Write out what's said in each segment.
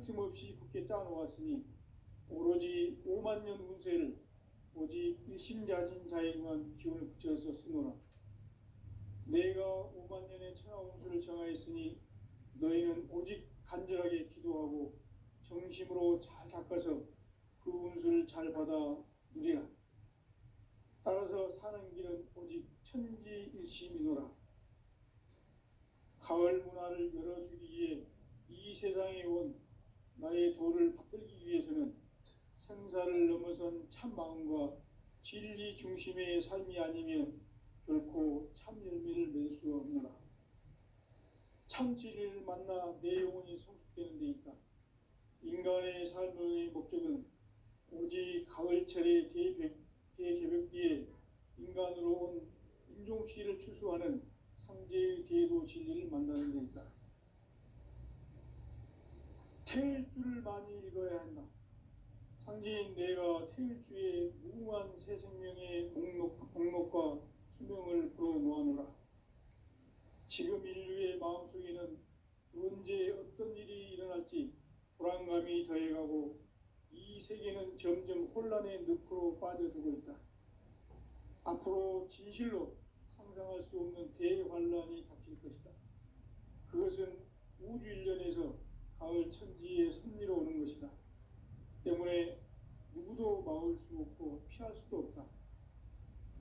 빈틈없이 굳게 짜놓았으니 오로지 5만 년 운세를 오직 일심자진 자에게만 기운을 붙여서 쓰노라. 내가 5만 년의 천하 운수를 정하였으니 너희는 오직 간절하게 기도하고 정심으로 잘 닦아서 그 운수를 잘 받아 누리라. 따라서 사는 길은 오직 천지일심이노라. 가을 문화를 열어주기 위해 이 세상에 온 나의 도를 받들기 위해서는 생사를 넘어선 참 마음과 진리 중심의 삶이 아니면 결코 참 열매를 맺을 수 없노라. 참 진리를 만나 내 영혼이 성숙되는 데 있다. 인간의 삶의 목적은 오직 가을철의 대개벽기에 인간으로 온 인종시를 추수하는 상제의 대도 진리를 만나는 데 있다. 태일주를 많이 읽어야 한다. 상제인 내가 태일주의 무궁한 새 생명의 목록과 수명을 불어놓아노라. 지금 인류의 마음속에는 언제 어떤 일이 일어날지 불안감이 더해가고 이 세계는 점점 혼란의 늪으로 빠져들고 있다. 앞으로 진실로 상상할 수 없는 대환란이 닥칠 것이다. 그것은 우주 일련에서 가을 천지의 섭리로 오는 것이다. 때문에 누구도 막을 수 없고 피할 수도 없다.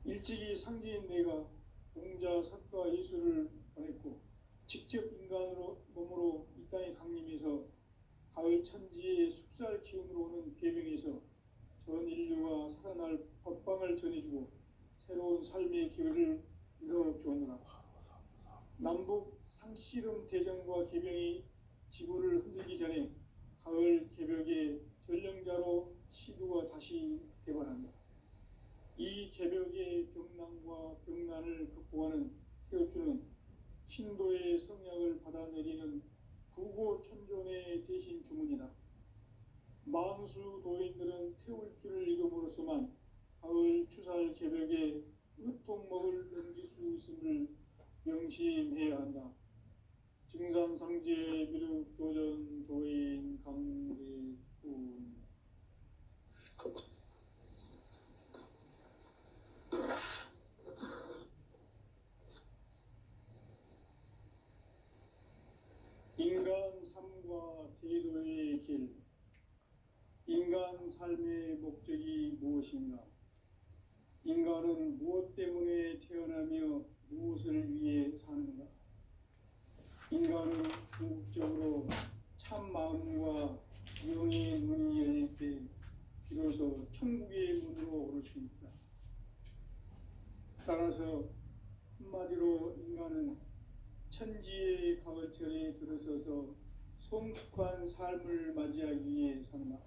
일찍이 상제인 내가 공자, 석가, 예수를 보냈고 직접 인간으로 몸으로 이 땅에 강림해서 가을 천지의 숲살 기운으로 오는 계명에서 전 인류가 살아날 법방을 전해주고 새로운 삶의 기회를 이뤄주었노라. 남북 상씨름 대전과 계명이 지구를 흔들기 전에 가을 개벽의 전령자로 시두가 다시 개발한다. 이 개벽의 병난과 병난을 극복하는 태울주는 신도의 성약을 받아내리는 부고천존의 대신 주문이다. 만수 도인들은 태울주를 이름으로서만 가을 추살 개벽에 으통먹을 넘길 수 있음을 명심해야 한다. 증산상제 미륵도전 도인 강대군. 인간 삶과 대도의 길. 인간 삶의 목적이 무엇인가? 인간은 무엇 때문에 태어나며 무엇을 위해 사는가? 인간은 궁극적으로 참 마음과 영의 문이 열릴 때 비로소 천국의 문으로 오를 수 있다. 따라서 한마디로 인간은 천지의 가을철에 들어서서 성숙한 삶을 맞이하기 위해 산다.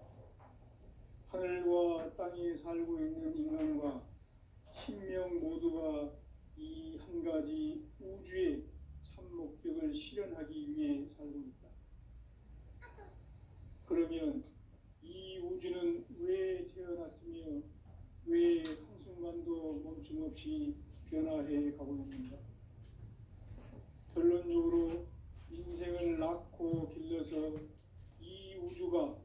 하늘과 땅에 살고 있는 인간과 신명 모두가 이 한 가지 우주의 참 목적을 실현하기 위해 살고 있다. 그러면 이 우주는 왜 태어났으며 왜 한순간도 멈춤없이 변화해 가고 있는가? 결론적으로 인생을 낳고 길러서 이 우주가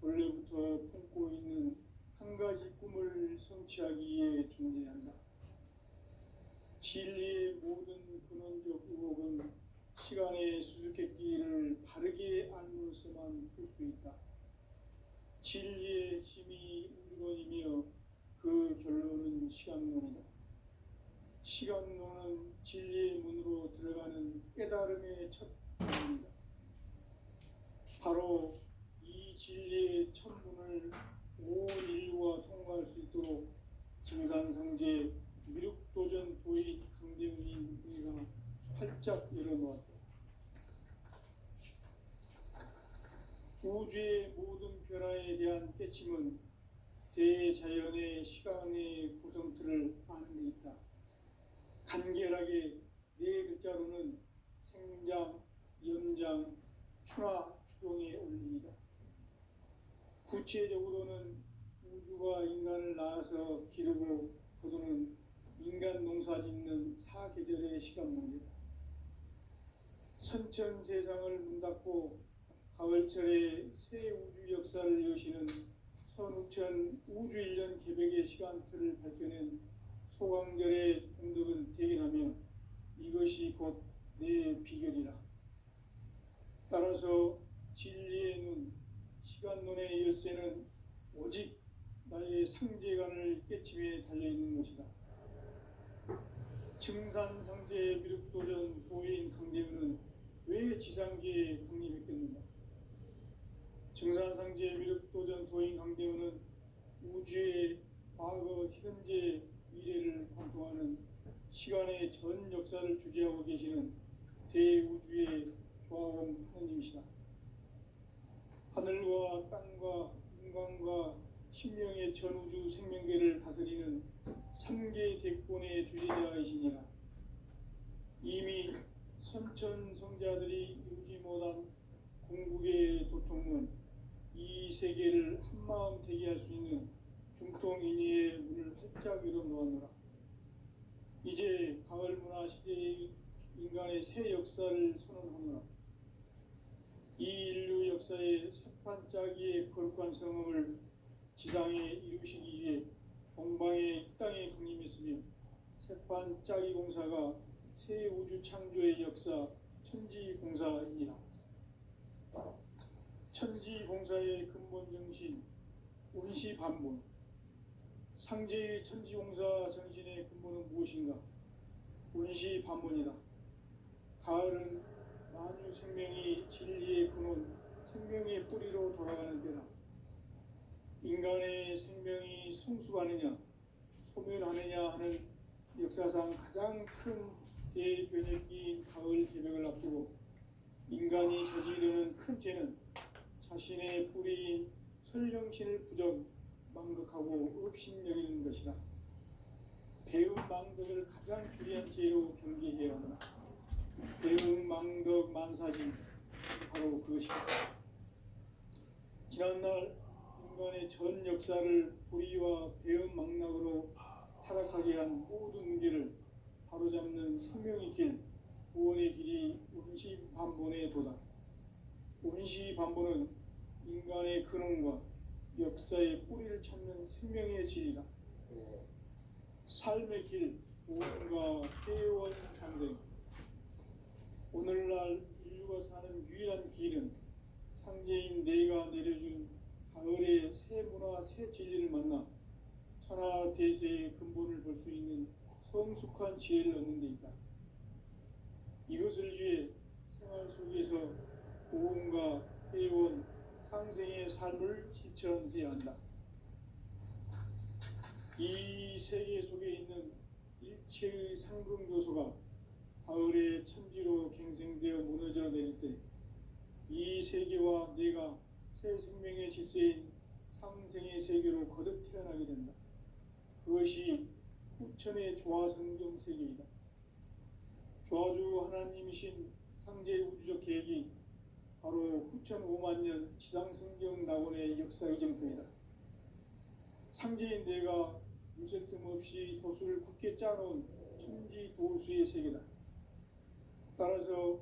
원래부터 품고 있는 한 가지 꿈을 성취하기 위해 존재한다. 진리의 모든 근원적 의혹은 시간의 수수께끼를 바르게 알므로서만 풀 수 있다. 진리의 핵심이 우주론이며 그 결론은 시간론이다. 시간론은 진리의 문으로 들어가는 깨달음의 첫 문입니다. 바로 이 진리의 첫 문을 온 인류가 통과할 수 있도록 증산상제 미륵도전 도인 강대훈이 내가 활짝 열어놓았다. 우주의 모든 변화에 대한 깨침은 대자연의 시간의 구성틀을 아는 데 있다. 간결하게 네 글자로는 생장, 연장, 추나 추동의 원리이다. 구체적으로는 우주가 인간을 낳아서 기르고 거두는 인간 농사 짓는 사계절의 시간 문제다. 선천 세상을 문 닫고 가을철에 새 우주 역사를 여시는 선우천 우주일년 개벽의 시간틀을 밝혀낸 소강절의 공덕을 대견하며 이것이 곧 내 비결이라. 따라서 진리의 눈, 시간론의 열쇠는 오직 나의 상제관을 깨침에 달려있는 것이다. 증산상제 미륵도전 도인 강대우는 왜 지상계에 강림했겠는가? 증산상제 미륵도전 도인 강대우는 우주의 과거, 현재, 미래를 관통하는 시간의 전 역사를 주재하고 계시는 대우주의 조화원 하느님이시다. 하늘과 땅과 인간과 신명의 전우주 생명계를 다스리는 3개 대권의 주제자이시니라. 이미 선천성자들이 이루지 못한 궁극의 도통은 이 세계를 한마음 되게 할 수 있는 중통인의의 문을 활짝 열어 놓았노라. 이제 가을 문화 시대의 인간의 새 역사를 선언하노라. 이 인류 역사의 새판짜기의 거룩한 성음을 지상에 이루시기 위해 동방의 이 땅에 강림했으며 새판짜기 공사가 새 우주 창조의 역사 천지공사이니라. 천지공사의 근본 정신 운시반본. 상제의 천지공사 정신의 근본은 무엇인가? 운시반본이다. 가을은 만유 생명이 진리의 근원, 생명의 뿌리로 돌아가는 때다. 인간의 생명이 성숙하느냐, 소멸하느냐 하는 역사상 가장 큰 대변혁기인 가을 개벽을 앞두고 인간이 저지르는 큰 죄는 자신의 뿌리인 설령신을 부정, 망극하고 업신여기는 것이다. 배움 망덕을 가장 불의한 죄로 경계해야 한다. 배움 망덕 만사진, 바로 그것이다. 지난날 인간의 전 역사를 불의와 배움 망락으로 타락하게 한 모든 문제를 바로잡는 생명의 길, 구원의 길이 운시반본의 도다. 운시반본은 인간의 근원과 역사의 뿌리를 찾는 생명의 질이다. 삶의 길, 구원과 회원 상생. 오늘날 인류가 사는 유일한 길은 상제인 내가 내려준 가을의 새 문화, 새 진리를 만나 천하 대세의 근본을 볼 수 있는 성숙한 지혜를 얻는 데 있다. 이것을 위해 생활 속에서 고음과 회원, 상생의 삶을 실천해야 한다. 이 세계 속에 있는 일체의 상승교소가 가을의 천지로 갱생되어 무너져 내릴 때 이 세계와 내가 새 생명의 질서인 상생의 세계로 거듭 태어나게 된다. 그것이 후천의 조화성경 세계이다. 조화주 하나님이신 상제 우주적 계획이 바로 후천 5만 년 지상성경 낙원의 역사 이정표이다. 상제인 내가 무쇠 틈 없이 도수를 굳게 짜놓은 천지 도수의 세계다. 따라서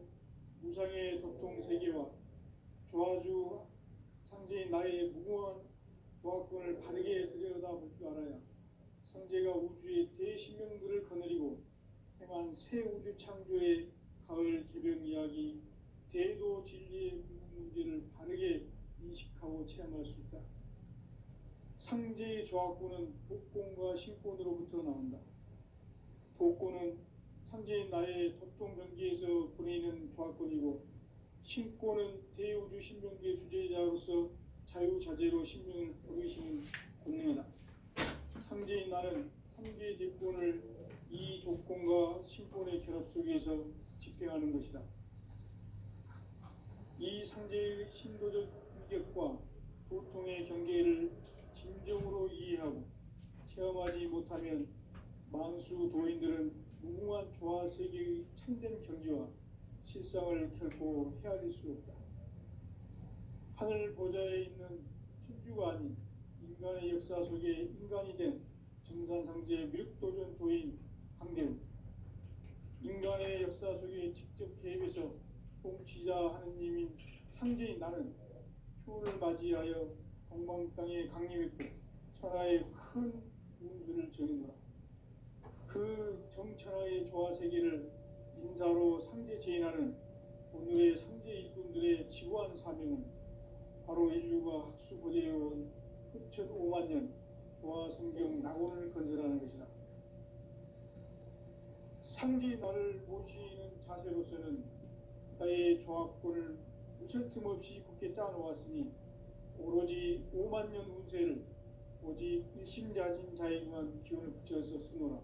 무상의 도통 세계와 조화주 상제인 나의 무궁한 조화권을 바르게 들여다볼 줄 알아야 상제가 우주의 대신명들을 거느리고 행한 새 우주 창조의 가을 개벽 이야기, 대도 진리의 문제를 바르게 인식하고 체험할 수 있다. 상제의 조화권은 복권과 신권으로부터 나온다. 복권은 상제인 나의 도통 경계에서 보내는 조화권이고, 신권은 대우주 신명계 주제자로서 자유자재로 신명을 부르시는 권능이다. 상제인 나는 3개의 대권을 이 조건과 신권의 결합 속에서 집행하는 것이다. 이 상제의 신도적 위격과 도통의 경계를 진정으로 이해하고 체험하지 못하면 만수 도인들은 무궁한 조화 세계의 참된 경지와 실상을 결코 헤아릴 수 없다. 하늘 보좌에 있는 천주가 아닌 인간의 역사 속에 인간이 된 증산상제 미륵도전 도인 강대우. 인간의 역사 속에 직접 개입해서 통치자 하느님인 상제인 나는 추운을 맞이하여 동방 땅에 강림했고 천하의 큰 운수를 정해노라. 그 정천하의 조화세계를 인사로 상제 제인하는 오늘의 상제 일꾼들의 지구한 사명은 바로 인류가 학수고대해온 흡천 5만 년 조화성경 낙원을 건설하는 것이다. 상제의 나를 모시는 자세로서는 나의 조합권을 무설 틈 없이 굳게 짜놓았으니 오로지 5만 년 운세를 오직 일심자진 자에게만 기운을 붙여서 쓰노라.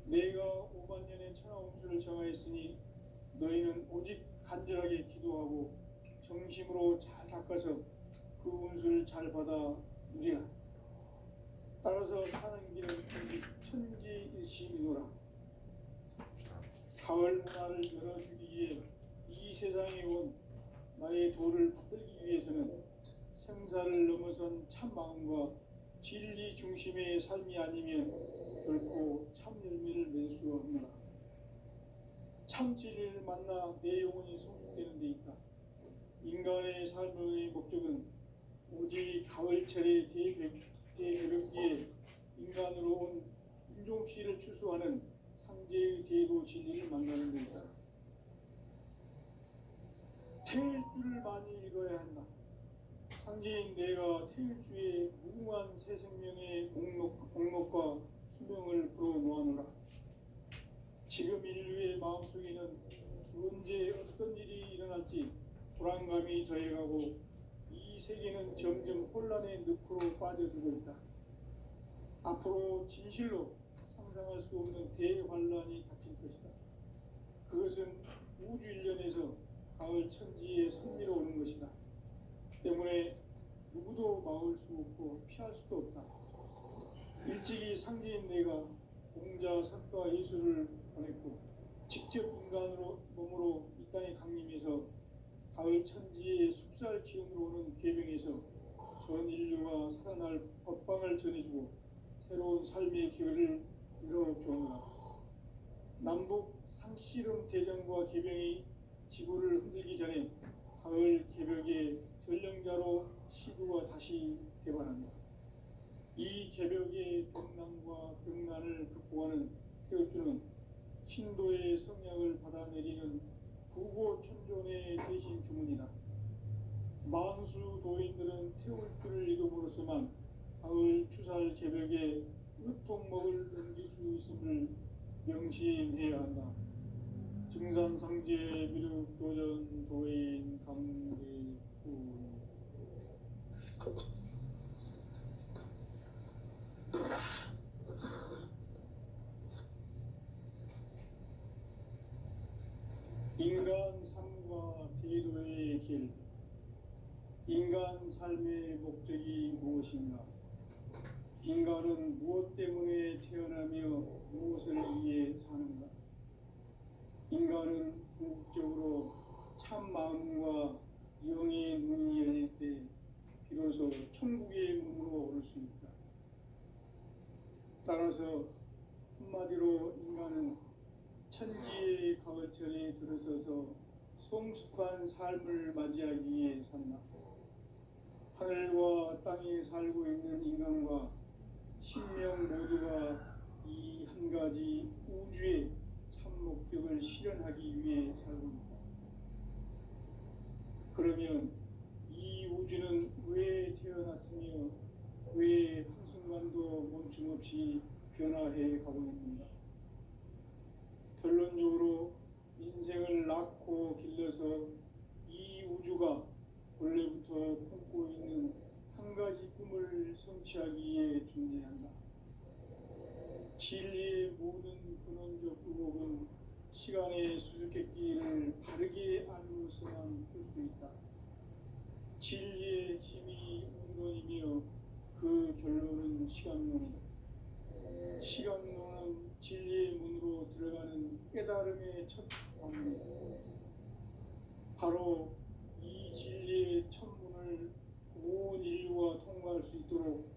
내가 5만 년의 천하 운수를 정하였으니 너희는 오직 간절하게 기도하고 정심으로 잘 닦아서 그 운수를 잘 받아 누리라. 따라서 사는 길은 오직 천지일심이노라. 가을 문화를 열어주기 위해 이 세상에 온 나의 도를 받들기 위해서는 생사를 넘어선 참 마음과 진리 중심의 삶이 아니면 결코 참 열매를 맺을 수 없노라. 참 진리를 만나 내 영혼이 성숙되는 데 있다. 인간의 삶의 목적은 오직 가을철의 대개벽기에 인간으로 온 인종씨를 추수하는 상제의 대도 진리를 만나는 데 있다. 태일주를 많이 읽어야 한다. 상제인 내가 태일주의 무궁한 새 생명의 목록과 수명을 불어놓아노라. 지금 인류의 마음속에는 언제 어떤 일이 일어날지 불안감이 더해가고 이 세계는 점점 혼란의 늪으로 빠져들고 있다. 앞으로 진실로 상상할 수 없는 대환란이 닥칠 것이다. 그것은 우주 일련에서 가을 천지에 선미로 오는 것이다. 때문에 누구도 막을 수 없고 피할 수도 없다. 일찍이 상제인 내가 공자, 석가, 예수를 보냈고 직접 인간으로 몸으로 이 땅에 강림해서 가을 천지의 숲살 기운으로 오는 계병에서 전 인류가 살아날 법방을 전해주고 새로운 삶의 기회를 열어주었노라. 남북 상씨름 대전과 계병이 지구를 흔들기 전에 가을 개벽의 전령자로 시구가 다시 개발한다. 이 개벽의 병난과 병난을 극복하는 태울주는 신도의 성약을 받아내리는 부고천존의 대신 주문이다. 만수 도인들은 태울주를 읽음으로써만 가을 추살 개벽에 으통먹을 넘길 수 있음을 명심해야 한다. 증산상제 미륵도전 도인 강대구 인간 삶과 대도의 길. 인간 삶의 목적이 무엇인가? 인간은 무엇 때문에 태어나며 무엇을 위해 사는가? 인간은 궁극적으로 참 마음과 영의 문이 열릴 때 비로소 천국의 문으로 오를 수 있다. 따라서 한마디로 인간은 천지의 가을철에 들어서서 성숙한 삶을 맞이하기 위해 산다. 하늘과 땅에 살고 있는 인간과 신명 모두가 이 한 가지 우주의 참 목적을 실현하기 위해 살고 있다. 그러면 이 우주는 왜 태어났으며 왜 한순간도 멈춤없이 변화해 가고 있는가? 결론적으로 인생을 낳고 길러서 이 우주가 원래부터 품고 있는 한 가지 꿈을 성취하기 위해 존재한다. 진리의 모든 근원적 의혹은 시간의 수수께끼를 바르게 알므로서만 풀 수 있다. 진리의 핵심이 운론이며 그 결론은 시간론이다. 시간론은 진리의 문으로 들어가는 깨달음의 첫 방문이다. 바로 이 진리의 첫 문을 온 인류가 통과할 수 있도록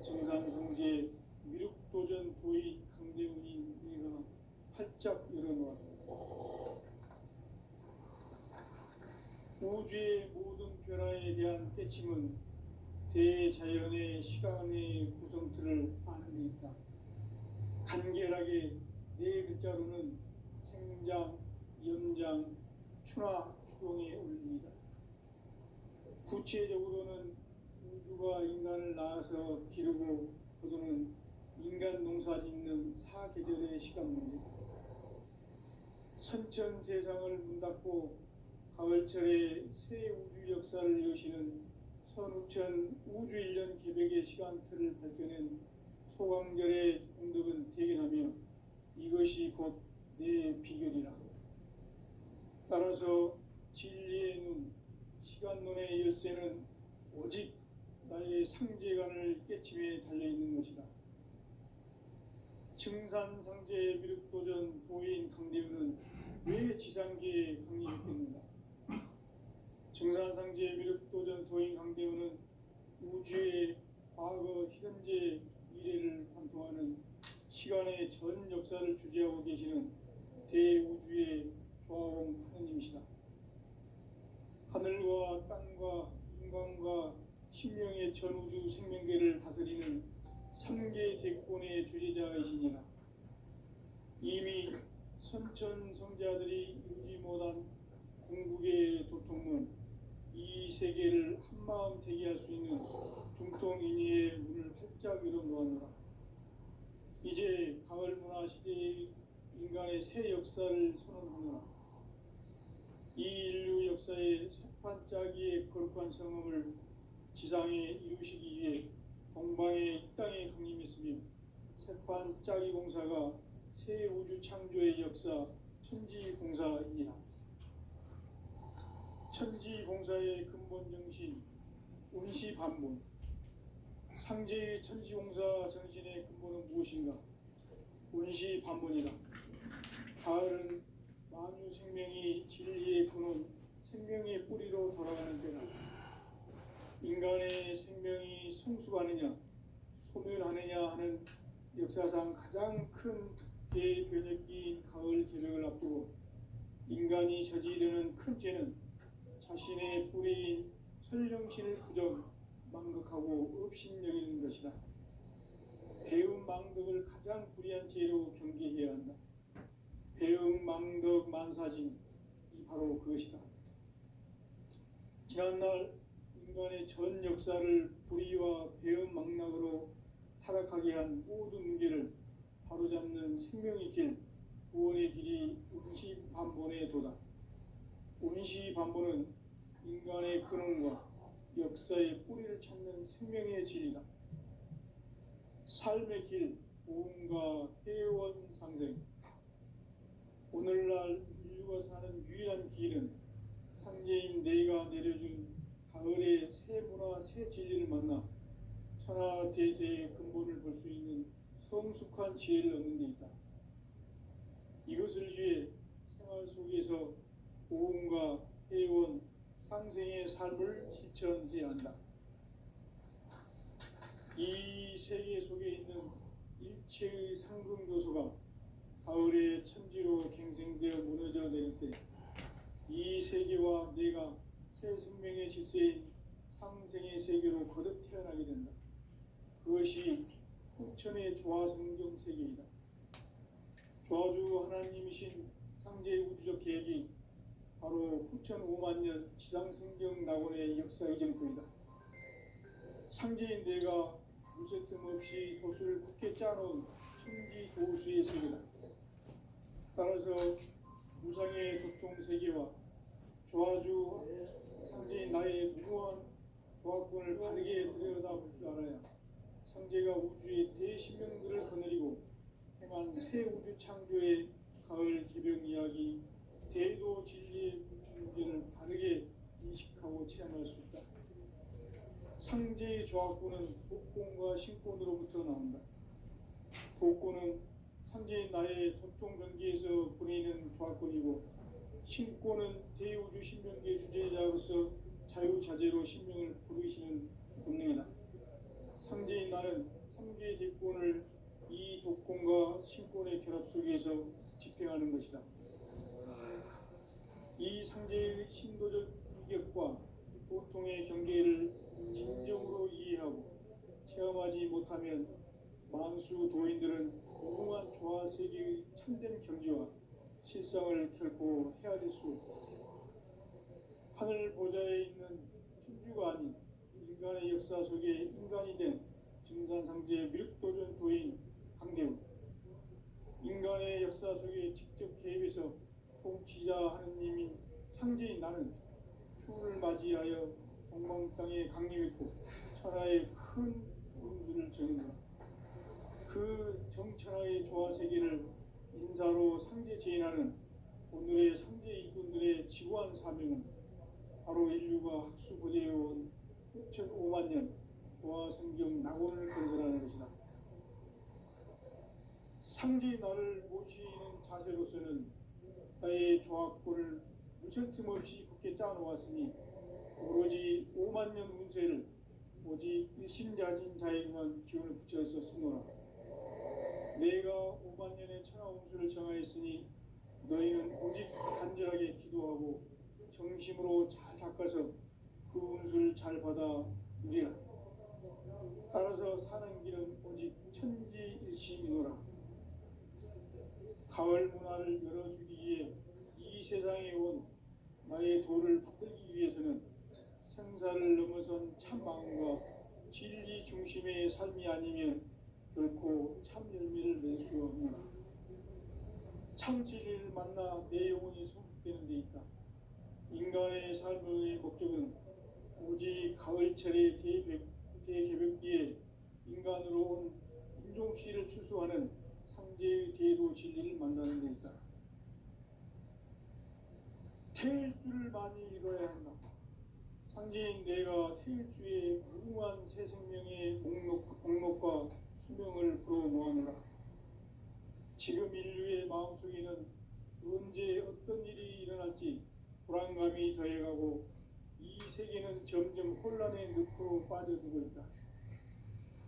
정산성제 미륵도전 도인 강대훈인 내가 활짝 열어놓았다. 우주의 모든 변화에 대한 깨침은 대자연의 시간의 구성틀을 아는 데 있다. 간결하게 네 글자로는 생장, 연장, 추나 추동에 올립니다. 구체적으로는 우주가 인간을 낳아서 기르고 거두는 인간 농사 짓는 사계절의 시간 문제, 선천 세상을 문닫고 가을철에 새 우주 역사를 여시는 선우천 우주 1년 계백의 시간틀을 밝혀낸 소강절의 공덕은 대견하며 이것이 곧 내 비결이라. 따라서 진리의 눈, 시간론의 열쇠는 오직 나의 상제관을 깨침에 달려있는 것이다. 증산상제 미륵도전 도인 강대우는 왜 지상계에 강림했겠는가? 증산상제 미륵도전 도인 강대우는 우주의 과거, 현재, 미래를 관통하는 시간의 전 역사를 주재하고 계시는 대우주의 조화공 하느님이시다. 하늘과 땅과 인간과 신명의 전우주 생명계를 다스리는 3계 대권의 주재자이시니라. 이미 선천성자들이 이루지 못한 궁극의 도통문, 이 세계를 한마음 되게 할 수 있는 중통인의의 문을 활짝 열어놓았노라. 이제 가을 문화 시대의 인간의 새 역사를 선언하노라. 이 인류 역사의 새판짜기의 거룩한 성음을 지상에 이루시기 위해 동방의 이 땅에 강림했으며 새판짜기 공사가 새 우주 창조의 역사 천지공사이니라. 천지공사의 근본 정신 운시반본, 상제의 천지공사 정신의 근본은 무엇인가? 운시반본이다. 가을은 만유 생명이 진리의 근원, 생명의 뿌리로 돌아가는 때다. 인간의 생명이 성숙하느냐, 소멸하느냐 하는 역사상 가장 큰 대변혁기인 가을 계백을 앞두고 인간이 저지르는 큰 죄는 자신의 뿌리인 설령신을 부정, 망극하고 업신여기는 것이다. 배음 망덕을 가장 불의한 죄로 경계해야 한다. 배음 망덕 만사진, 이 바로 그것이다. 지난날 인간의 전 역사를 불의와 배음 망락으로 타락하게 한 모든 문제를 바로잡는 생명의 길, 구원의 길이 운시반본의 도다. 운시반본은 인간의 근원과 역사의 뿌리를 찾는 생명의 질이다. 삶의 길, 보험과 회원 상생. 오늘날 인류가 사는 유일한 길은 상제인 내가 내려준 가을의 새 문화, 새 진리를 만나 천하 대세의 근본을 볼 수 있는 성숙한 지혜를 얻는 데 있다. 이것을 위해 생활 속에서 보험과 회원, 상생의 삶을 실천해야 한다. 이 세계 속에 있는 일체의 상금교소가 가을의 천지로 갱생되어 무너져 내릴 때 이 세계와 내가 새 생명의 질서인 상생의 세계로 거듭 태어나게 된다. 그것이 후천의 조화성경 세계이다. 조화주 하나님이신 상제의 우주적 계획이 바로 후천 5만년 지상성경 낙원의 역사 이전부이다. 상제인 내가 무쇠 틈 없이 도수를 굳게 짜놓은 천지 도수의 세계다. 따라서 무상의 도통 세계와 조화주 상제인 나의 무모한 조화권을 바르게 들여다볼 줄 알아야 상제가 우주의 대신명들을 거느리고 행한 새 우주 창조의 가을 개병 이야기, 대도 진리의 문제를 바르게 인식하고 체험할 수 있다. 상제의 조화권은 복권과 신권으로부터 나온다. 복권은 상제인 나의 도통 경계에서 보내는 조화권이고, 신권은 대우주 신명계 주제자로서 자유자재로 신명을 부르시는 본능이다. 상제인 나는 3개 대권을 이 독권과 신권의 결합 속에서 집행하는 것이다. 이 상제의 신도적 희격과 고통의 경계를 진정으로 이해하고 체험하지 못하면 만수 도인들은 무궁한 조화 세계의 참된 경지와 실상을 결코 헤아릴 수 없다. 하늘 보좌에 있는 천주가 아닌 인간의 역사 속에 인간이 된 증산상제 미륵도전 도인 강대우, 인간의 역사 속에 직접 개입해서 통치자 하느님인 상제인 나는 추후를 맞이하여 동방 땅에 강림했고 천하의 큰 운수를 정했노라. 그 정천하의 조화 세계를 인사로 상제 제인하는 오늘의 상제 일꾼들의 지구한 사명은 바로 인류가 학수 보재해온 6,500만 년 조화 성경 낙원을 건설하는 것이다. 상제의 나를 모시는 자세로서는 나의 조합권을 무슨 틈없이 굳게 짜놓았으니 오로지 5만 년 운세를 오직 일심자진 자에게만 기운을 붙여서 쓰노라. 내가 5만 년의 천하 운수를 정하였으니 너희는 오직 간절하게 기도하고 정심으로 잘 닦아서 그 운수를 잘 받아 누리라. 따라서 사는 길은 오직 천지일심이노라. 가을 문화를 열어주기 위해 이 세상에 온 나의 도를 받들기 위해서는 생사를 넘어선 참 마음과 진리 중심의 삶이 아니면 결코 참 열매를 낼 수 없노라. 참 진리를 만나 내 영혼이 성숙되는 데 있다. 인간의 삶의 목적은 오직 가을철의 대개벽기에 인간으로 온 인종시를 추수하는 상제의 대도 진리를 만나는 데 있다. 태일주를 많이 읽어야 한다. 상제인 내가 태일주의 무궁한 새 생명의 목록과 수명을 불어모아노라. 지금 인류의 마음속에는 언제 어떤 일이 일어날지 불안감이 더해가고 이 세계는 점점 혼란의 늪으로 빠져들고 있다.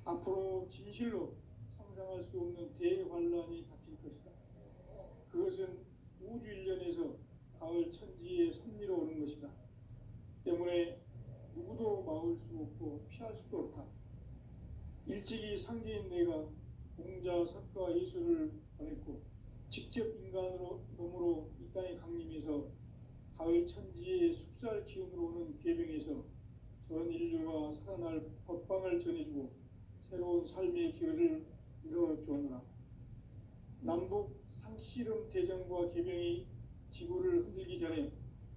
앞으로 진실로 상상할 수 없는 대환란이 닥칠 것이다. 그것은 우주 일련에서 가을 천지의 섭리로 오는 것이다. 때문에 누구도 막을 수 없고 피할 수도 없다. 일찍이 상제인 내가 공자, 석가, 예수를 보냈고 직접 인간으로 몸으로 이 땅에 강림해서 가을 천지의 숙살 기운으로 오는 괴병에서 전 인류가 살아날 법방을 전해주고 새로운 삶의 기회를 이뤄주었노라. 남북 상씨름 대전과 개병이 지구를 흔들기 전에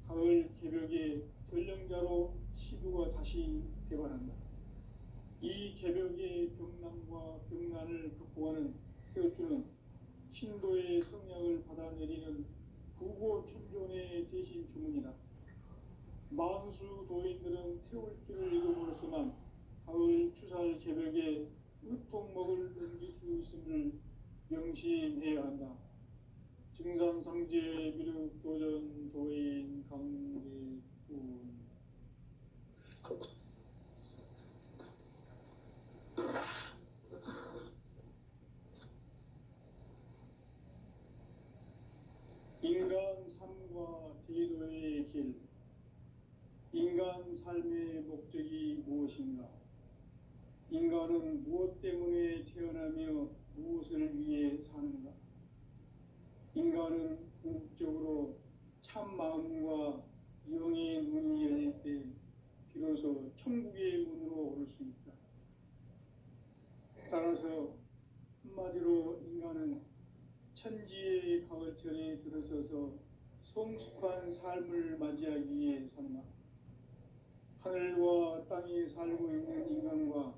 가을 개벽의 전령자로 시부가 다시 대발한다. 이 개벽의 병난과 병난을 극복하는 태어주는 신도의 성약을 받아내리는 부고천존의 대신 주문이다. 만수 도인들은 태울주를 읽음으로써만 가을 추살 개벽에 으통먹을 넘길 수 있음을 명심해야 한다. 증산상제 미륵도전 도인 강대군. 인간 삶과 제도의 길. 인간 삶의 목적이 무엇인가? 인간은 무엇 때문에 태어나며 무엇을 위해 사는가? 인간은 궁극적으로 참 마음과 영의 문이 열릴 때 비로소 천국의 문으로 오를 수 있다. 따라서 한마디로 인간은 천지의 가을철에 들어서서 성숙한 삶을 맞이하기 위해 산다. 하늘과 땅에 살고 있는 인간과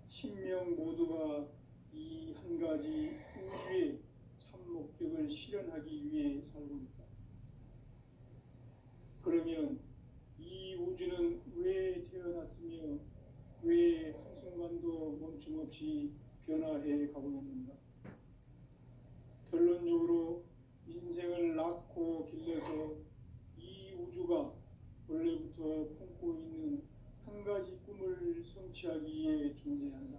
신명 모두가 이 한 가지 우주의 참 목적을 실현하기 위해 살고 있다. 그러면 이 우주는 왜 태어났으며 왜 한순간도 멈춤없이 변화해 가고 있는가? 결론적으로 인생을 낳고 길러서 이 우주가 원래부터 품고 있는 한 가지 꿈을 성취하기 위해 존재한다.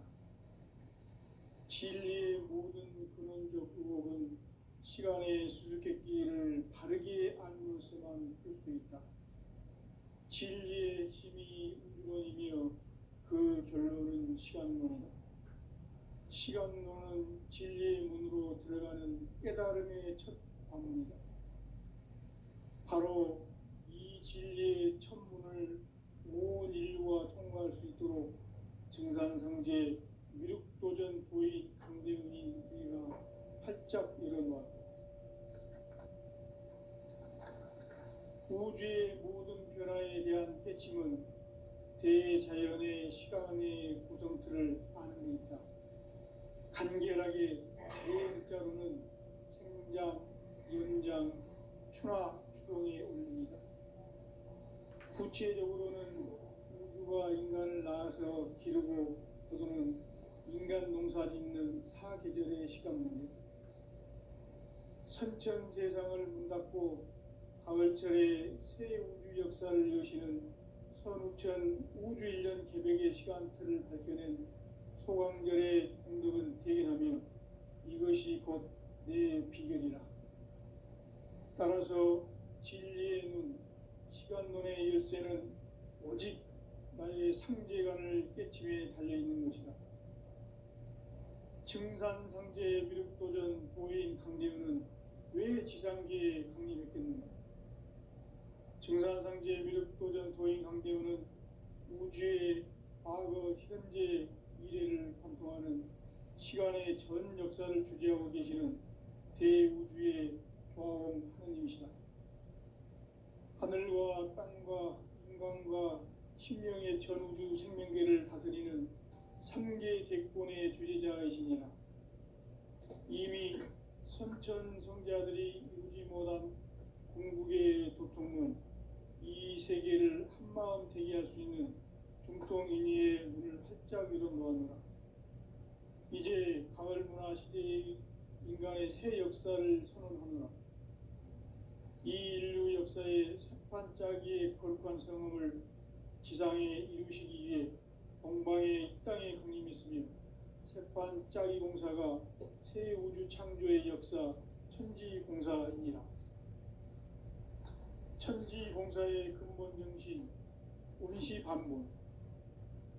진리의 모든 근원적 의혹은 시간의 수수께끼를 바르게 알므로서만 풀 수 있다. 진리의 핵심이 우주론이며 그 결론은 시간론이다. 시간론은 진리의 문으로 들어가는 깨달음의 첫 관문이다. 바로 이 진리의 첫 문을 온 인류가 통과할 수 있도록 증산성제 미륵도전 도인 강대웅이 내가 활짝 일어놓았다. 우주의 모든 변화에 대한 깨침은 대자연의 시간의 구성틀을 아는 데 있다. 간결하게 네 글자로는 생장, 연장, 추나 추동에 올립니다. 구체적으로는 우주가 인간을 낳아서 기르고 거두는 인간 농사 짓는 사계절의 시간문제, 선천 세상을 문 닫고 가을철에 새 우주 역사를 여시는 선우천 우주 1년 개백의 시간틀을 밝혀낸 소강절의 공덕은 대견하며 이것이 곧 내 비결이라. 따라서 진리의 눈, 시간론의 열쇠는 오직 나의 상제관을 깨침에 달려있는 것이다. 증산상제 미륵도전 도인 강대우는 왜 지상계에 강림했겠는가? 증산상제 미륵도전 도인 강대우는 우주의 과거, 현재, 미래를 관통하는 시간의 전 역사를 주재하고 계시는 대우주의 조화원 하느님이시다. 하늘과 땅과 인간과 신명의 전우주 생명계를 다스리는 3계 대권의 주재자이시니라. 이미 선천 성자들이 이루지 못한 궁극의 도통문, 이 세계를 한마음 되게 할 수 있는 중통인의의 문을 활짝 열어놓았노라. 이제 가을 문화 시대의 인간의 새 역사를 선언하노라. 이 인류 역사의 새판짜기의 거룩한 성음을 지상에 이루시기 위해 동방의 이 땅에 강림했으며 새판짜기 공사가 새 우주 창조의 역사 천지공사이니라. 천지공사의 근본 정신 운시반본,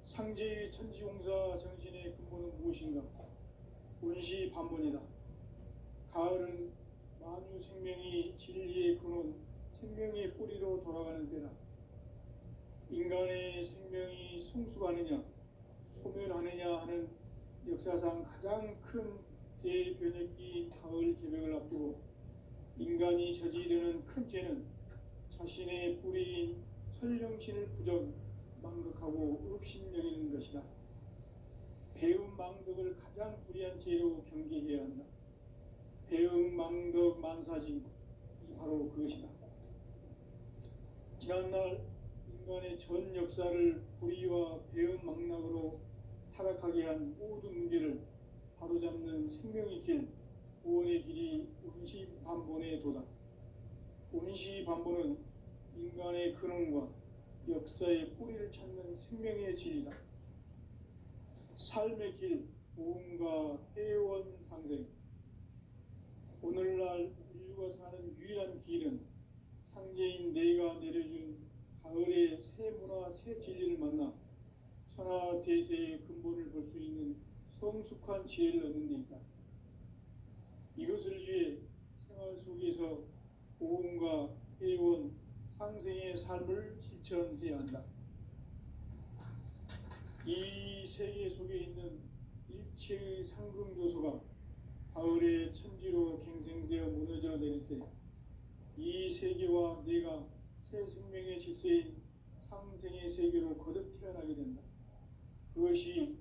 상제의 천지공사 정신의 근본은 무엇인가? 운시반본이다. 가을은 만유 생명이 진리의 근원, 생명의 뿌리로 돌아가는 때다. 인간의 생명이 성숙하느냐, 소멸하느냐 하는 역사상 가장 큰 대변혁기인 가을 개벽을 앞두고 인간이 저지르는 큰 죄는 자신의 뿌리인 설령신을 부정, 망극하고 업신여기는 것이다. 배움 망덕을 가장 불의한 죄로 경계해야 한다. 배움 망덕 만사진, 이 바로 그것이다. 지난날 인간의 전 역사를 불의와 배움 망락으로 타락하게 한 모든 문제를 바로잡는 생명의 길, 구원의 길이 운시반본에 도다. 운시반본은 인간의 근원과 역사의 뿌리를 찾는 생명의 진리다. 삶의 길, 보험과 회원 상생. 오늘날 인류가 사는 유일한 길은 상제인 내가 내려준 가을의 새 문화, 새 진리를 만나 천하 대세의 근본을 볼 수 있는 성숙한 지혜를 얻는 데 있다. 이것을 위해 생활 속에서 보험과 회원, 상생의 삶을 실천해야 한다. 이 세계 속에 있는 일체의 상승요소가 가을의 천지로 갱생되어 무너져 내릴 때 이 세계와 내가 새 생명의 질서인 상생의 세계로 거듭 태어나게 된다. 그것이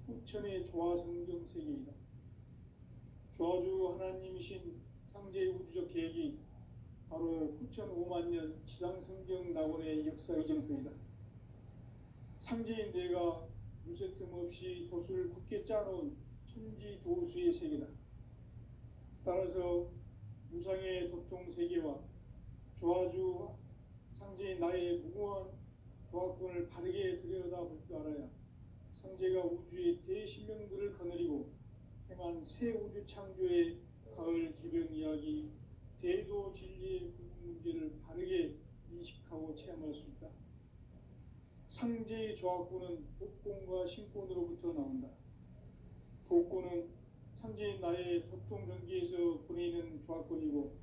후천의 조화성경 세계이다. 조화주 하나님이신 상제의 우주적 계획이 바로 후천 5만 년 지상성경 낙원의 역사의 정표이다. 상제인 내가 무쇠 틈 없이 도수를 굳게 짜놓은 천지도수의 세계다. 따라서 무상의 도통 세계와 조화주 상제인 나의 무궁한 조화권을 바르게 들여다볼 줄 알아야 상제가 우주의 대신명들을 거느리고 행한 새 우주 창조의 가을 개변 이야기, 대도 진리의 궁극 문제를 바르게 인식하고 체험할 수 있다. 상제의 조합구는 독곤과 신곤으로부터 나온다. 독곤은 상제의 나의 도통 경기에서 보내는 조합권이고,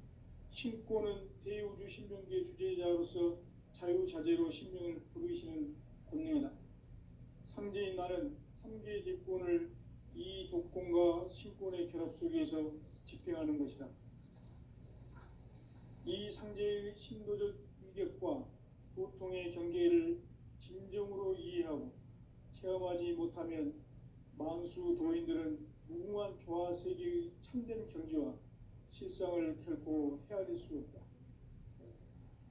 신곤은 대우주 신명기의 주제자로서 자유자재로 신명을 부르시는 권능이다. 상제의 나는 삼계 제권을 이 독곤과 신곤의 결합 속에서 집행하는 것이다. 이 상제의 신도적 위격과 도통의 경계를 진정으로 이해하고 체험하지 못하면 만수 도인들은 무궁한 조화 세계의 참된 경지와 실상을 결코 헤아릴 수 없다.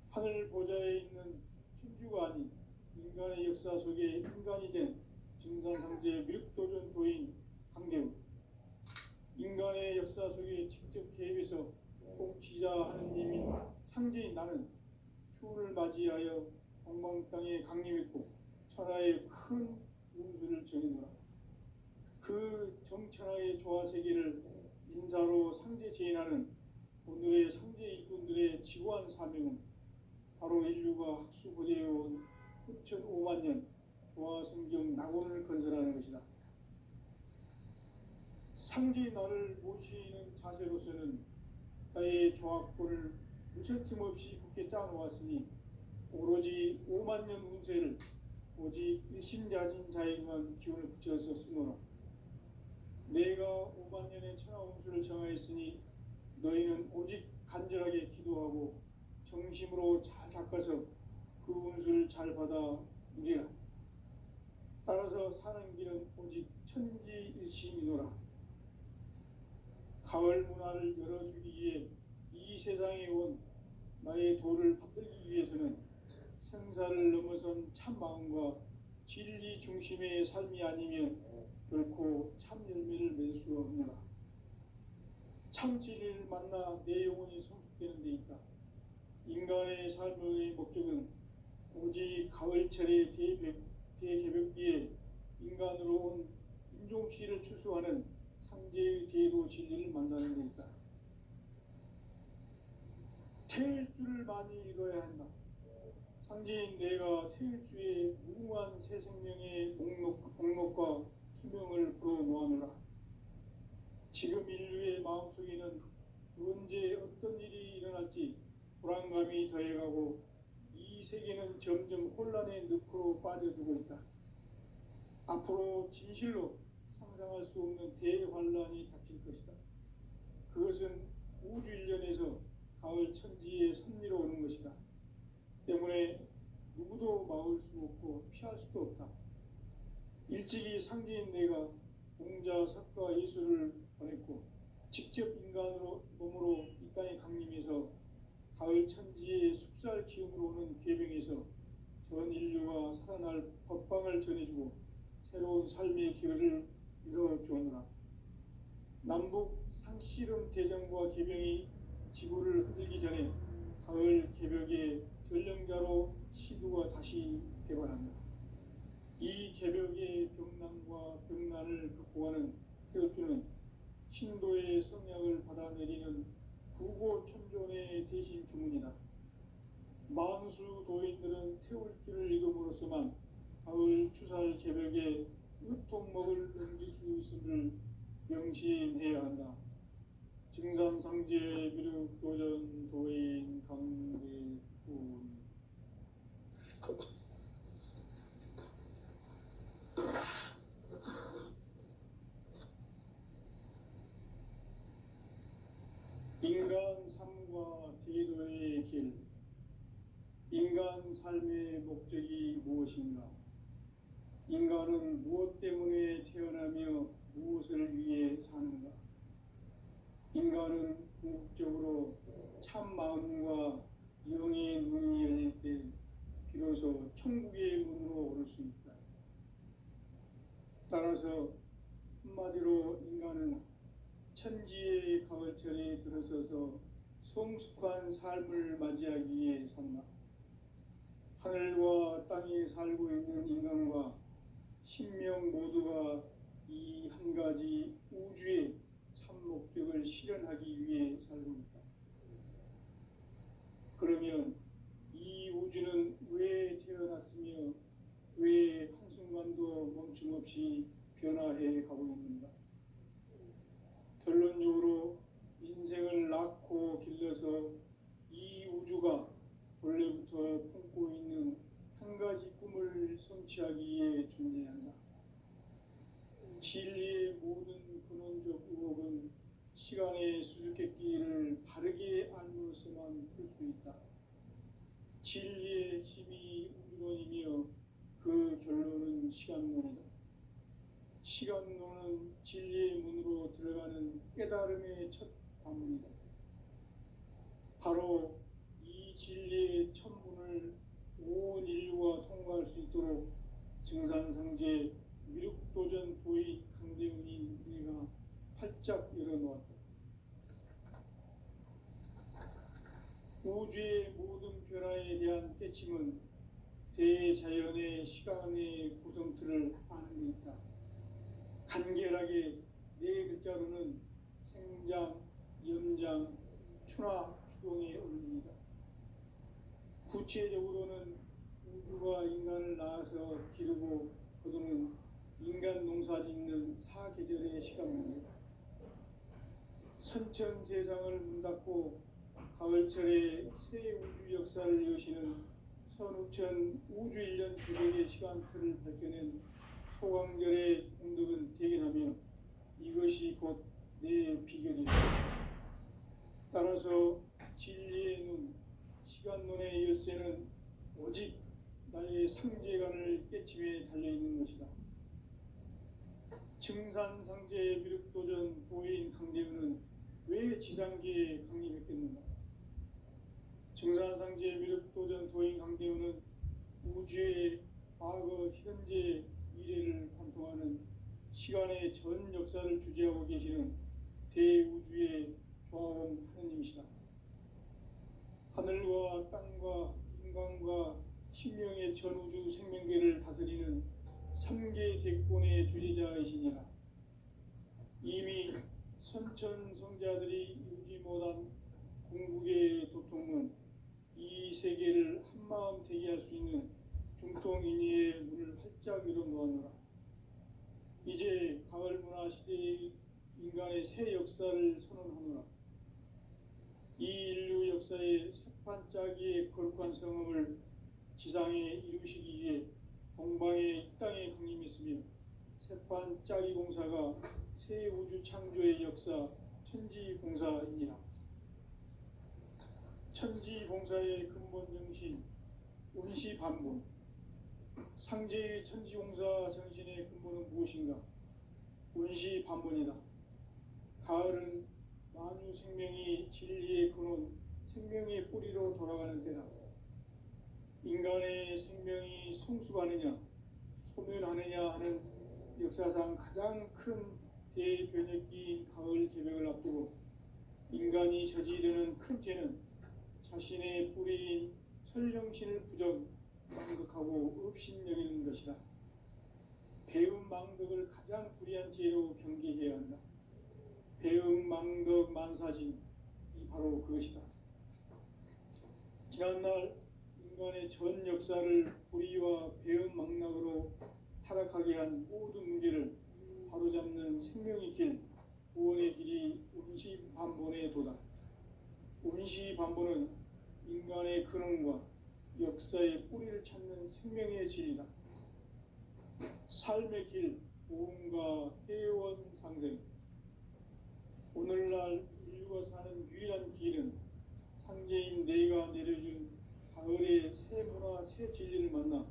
하늘 보좌에 있는 천주가 아닌 인간의 역사 속에 인간이 된 증산상제 미륵도전 도인 강대우, 인간의 역사 속에 직접 개입해서 공치자 하느님인 상제인 나는 추운을 맞이하여 동방 땅에 강림했고 천하의 큰 운수를 정해노라. 그 정천하의 조화세계를 인사로 상제 제인하는 오늘의 상제 일꾼들의 지구한 사명은 바로 인류가 학수고대해온 9,500만 년 조화성경 낙원을 건설하는 것이다. 상제의 나를 모시는 자세로서는 나의 조합권을 무쇠틈 없이 굳게 짜놓았으니 오로지 5만 년 운세를 오직 일심자진 자에게만 기운을 붙여서 쓰노라. 내가 5만 년의 천하 운수를 정하였으니 너희는 오직 간절하게 기도하고 정심으로 잘 닦아서 그 운수를 잘 받아 누리라. 따라서 사는 길은 오직 천지일심이노라. 가을 문화를 열어주기 위해 이 세상에 온 나의 도를 받들기 위해서는 생사를 넘어선 참 마음과 진리 중심의 삶이 아니면 결코 참 열매를 맺을 수 없노라. 참 진리를 만나 내 영혼이 성숙되는 데 있다. 인간의 삶의 목적은 오직 가을철의 대개벽기에 인간으로 온 인종시를 추수하는 상제의 대도 진리를 만나는 데 있다. 태일주를 많이 읽어야 한다. 상제인 내가 태일주의 무궁한 새 생명의 목록과 수명을 불어놓아노라. 지금 인류의 마음속에는 언제 어떤 일이 일어날지 불안감이 더해가고 이 세계는 점점 혼란의 늪으로 빠져들고 있다. 앞으로 진실로 상상할 수 없는 대환란이 닥칠 것이다. 그것은 우주 일련에서 가을 천지의 섭리로 오는 것이다. 때문에 누구도 막을 수 없고 피할 수도 없다. 일찍이 상제인 내가 공자, 석가, 예수를 보냈고 직접 인간으로 몸으로 이 땅에 강림해서 가을 천지의 숲살 기운으로 오는 계병에서 전 인류가 살아날 법방을 전해주고 새로운 삶의 기회를 이뤄주오노라. 남북 상씨름 대전과 계병이 지구를 흔들기 전에 가을 개벽의 전령자로 시두가 다시 대발한다. 이 개벽의 병난과 병난을 극복하는 태극주는 신도의 성약을 받아내리는 구고천존의 대신 주문이다. 만수 도인들은 태울주를 읽음으로써만 가을 추살 개벽에 으통먹을 넘길 수 있음을 명심해야 한다. 증산상제 미륵도전 도인 강대훈. 인간 삶과 대도의 길. 인간 삶의 목적이 무엇인가? 인간은 무엇 때문에 태어나며 무엇을 위해 사는가? 인간은 궁극적으로 참 마음과 영의 문이 열릴 때 비로소 천국의 문으로 오를 수 있다. 따라서 한마디로 인간은 천지의 가을철에 들어서서 성숙한 삶을 맞이하기 위해 산다. 하늘과 땅에 살고 있는 인간과 신명 모두가 이 한 가지 우주의 참 목적을 실현하기 위해 살고 있다. 그러면 이 우주는 왜 태어났으며 왜 한순간도 멈춤 없이 변화해 가고 있는가? 결론적으로 인생을 낳고 길러서 이 우주가 원래부터 품고 있는 한 가지 꿈을 성취하기 위해 존재한다. 진리의 모든 근원적 의혹은 시간의 수수께끼를 바르게 알므로서만 풀 수 있다. 진리의 핵심이 우주론이며 그 결론은 시간론이다. 시간론은 진리의 문으로 들어가는 깨달음의 첫 관문이다. 바로 이 진리의 첫 문을 온 인류가 통과할 수 있도록 증산상제 미륵도전 도의 강대훈이 내가 활짝 열어놓았다. 우주의 모든 변화에 대한 깨침은 대자연의 시간의 구성틀을 아는 데 있다. 간결하게 네 글자로는 생장, 염장, 추나 추동의 원리이다. 구체적으로는 우주가 인간을 낳아서 기르고 거두는 인간 농사짓는 사계절의 시간입니다. 선천 세상을 문닫고 가을철에 새 우주 역사를 여시는 선우천 우주 1년 새벽의 시간틀을 밝혀낸 소강절의 공덕은 대견하며 이것이 곧 내 비결이다. 따라서 진리의 눈, 시간론의 열쇠는 오직 나의 상제관을 깨침에 달려있는 것이다. 증산상제 미륵도전 도인 강대훈은 왜 지상계에 강림했겠는가? 증산상제 미륵도전 도인 강대훈은 우주의 과거, 현재, 미래를 관통하는 시간의 전 역사를 주재하고 계시는 대우주의 조화원 하느님이시다. 하늘과 땅과 인간과 신명의 전우주 생명계를 다스리는 3계 대권의 주재자이시니라. 이미 선천성자들이 이루지 못한 궁극의 도통은 이 세계를 한마음 되게 할 수 있는 중통인의의 문을 활짝 열어놓았노라. 이제 가을 문화 시대의 인간의 새 역사를 선언하노라. 이 인류 역사의 새판짜기의 거룩한 성음을 지상에 이루시기 위해 동방의 이 땅에 강림했으며 새판짜기 공사가 새 우주 창조의 역사 천지공사이니라. 천지공사의 근본 정신 운시반본, 상제의 천지공사 정신의 근본은 무엇인가? 운시반본이다. 가을은 만유 생명이 진리의 근원, 생명의 뿌리로 돌아가는 때다. 인간의 생명이 성숙하느냐, 소멸하느냐 하는 역사상 가장 큰 대변혁기인 가을 개벽을 앞두고 인간이 저지르는 큰 죄는 자신의 뿌리인 설령신을 부정망덕하고 업신여기는 것이다. 배은망덕을 가장 불의한 죄로 경계해야 한다. 배은망덕 만사진이 바로 그것이다. 지난날 인간의 전 역사를 불의와 배은망락으로 타락하게 한 모든 문제를 바로잡는 생명의 길, 구원의 길이 운시반본의 도다. 운시반본은 인간의 근원과 역사의 뿌리를 찾는 생명의 질이다. 삶의 길, 보험과 회원 상생. 오늘날 인류가 사는 유일한 길은 상제인 내가 내려준 가을의 새 문화, 새 진리를 만나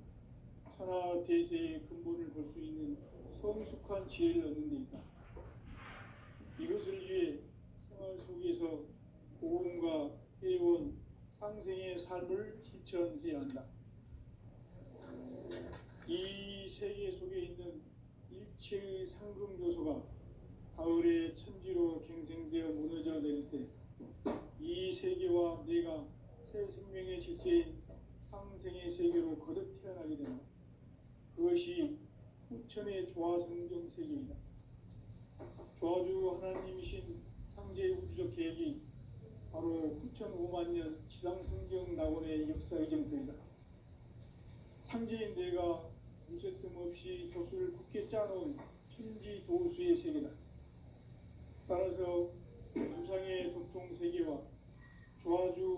천하 대세의 근본을 볼 수 있는 성숙한 지혜를 얻는 데 있다. 이것을 위해 생활 속에서 보험과 회원, 상생의 삶을 실천해야 한다. 이 세계 속에 있는 일체의 상금 요소가 가을의 천지로 갱생되어 무너져 내릴 때 이 세계와 내가 새 생명의 질서인 상생의 세계로 거듭 태어나게 된다. 그것이 후천의 조화성경 세계이다. 조화주 하나님이신 상제의 우주적 계획이 바로 9,500,000년 지상성경 낙원의 역사의 정토이다. 상제인 내가 무쇠틈 없이 조수를 굳게 짜놓은 천지 도수의 세계다. 따라서 무상의 도통 세계와 조화주